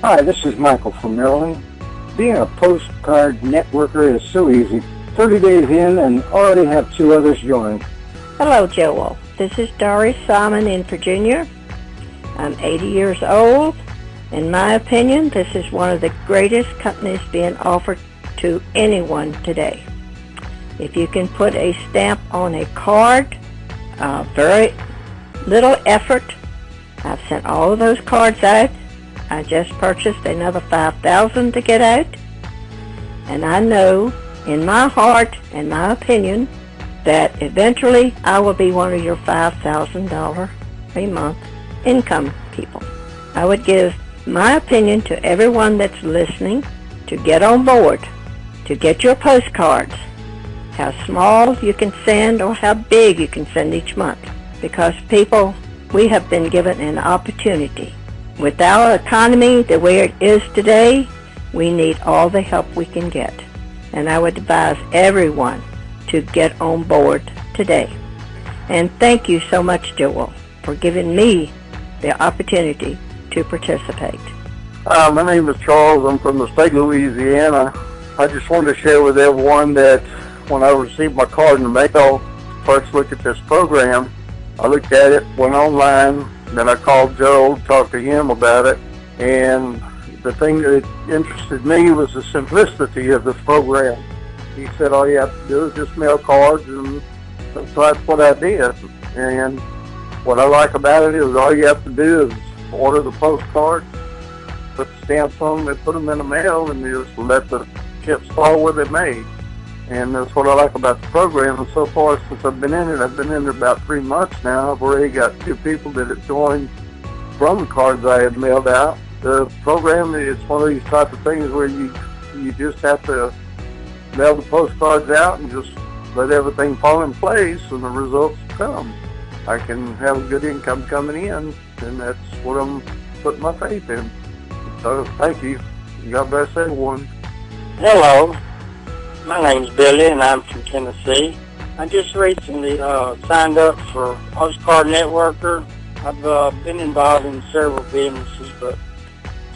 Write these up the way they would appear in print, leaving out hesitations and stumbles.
Hi, this is Michael from Maryland. Being a postcard networker is so easy. 30 days in and already have 2 others joined. Hello, Joel. This is Doris Simon in Virginia. I'm 80 years old. In my opinion, this is one of the greatest companies being offered to anyone today. If you can put a stamp on a card, very little effort. I've sent all of those cards out. I just purchased another 5,000 to get out. And I know in my heart and my opinion that eventually I will be one of your $5,000 a month income people. I would give my opinion to everyone that's listening to get on board, to get your postcards, how small you can send or how big you can send each month. Because people, we have been given an opportunity. With our economy the way it is today, we need all the help we can get. And I would advise everyone to get on board today. And thank you so much, Joel, for giving me the opportunity to participate. My name is Charles. I'm from the state of Louisiana. I just wanted to share with everyone that when I received my card in the mail, first look at this program, I looked at it, went online, then I called Joe, talked to him about it, and the thing that interested me was the simplicity of this program. He said all you have to do is just mail cards, and so that's what I did. And what I like about it is all you have to do is order the postcards, put the stamps on them, and put them in the mail, and you just let the chips fall where they may. And that's what I like about the program. And so far, since I've been in it about 3 months now. I've already got 2 people that have joined from the cards I had mailed out. The program is one of these type of things where you just have to mail the postcards out and just let everything fall in place, and the results come. I can have a good income coming in, and that's what I'm putting my faith in. So thank you. God bless everyone. Hello. My name's Billy, and I'm from Tennessee. I just recently signed up for Postcard Networker. I've been involved in several businesses, but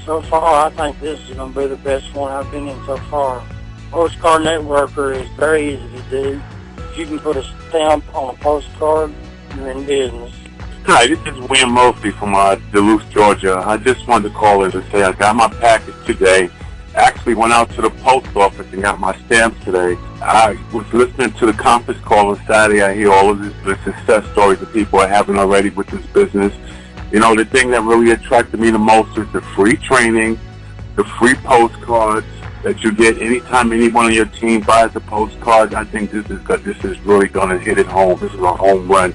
so far I think this is going to be the best one I've been in so far. Postcard Networker is very easy to do. If you can put a stamp on a postcard, you're in business. Hi, this is William Murphy from Duluth, Georgia. I just wanted to call in to say I got my package today. Actually went out to the post office and got my stamps today. I was listening to the conference call on Saturday. I hear all of the success stories that people are having already with this business. You know, the thing that really attracted me the most is the free training, the free postcards that you get anytime anyone on your team buys a postcard. I think this is really going to hit it home. This is a home run.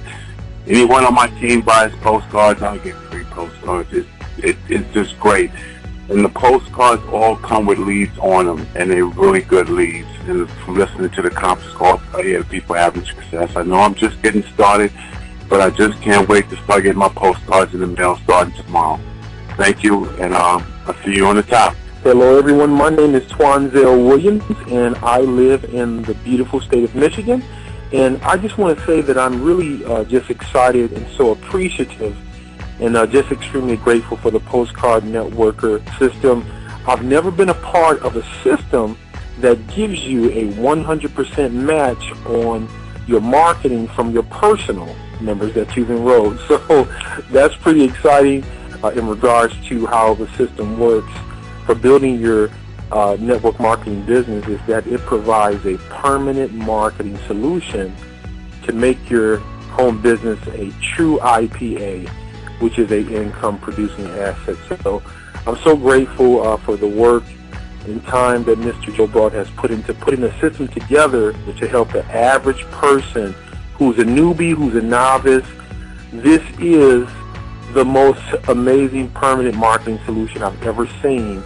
Anyone on my team buys postcards, I get free postcards. It's just great. And the postcards all come with leads on them, and they're really good leads. And from listening to the conference call, I hear people having success. I know I'm just getting started, but I just can't wait to start getting my postcards in the mail starting tomorrow. Thank you, and I'll see you on the top. Hello, everyone. My name is Twanzel Williams, and I live in the beautiful state of Michigan. And I just want to say that I'm really just excited and so appreciative and just extremely grateful for the Postcard Networker system. I've never been a part of a system that gives you a 100% match on your marketing from your personal members that you've enrolled. So that's pretty exciting in regards to how the system works for building your network marketing business, is that it provides a permanent marketing solution to make your home business a true IPA, which is an income-producing asset. So I'm so grateful for the work and time that Mr. Joe Broad has put into putting a system together to help the average person who's a newbie, who's a novice. This is the most amazing permanent marketing solution I've ever seen,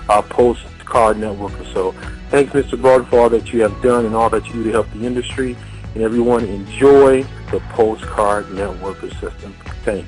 Postcard Networker. So thanks, Mr. Broad, for all that you have done and all that you do to help the industry. And everyone, enjoy the Postcard Networker system. Thanks.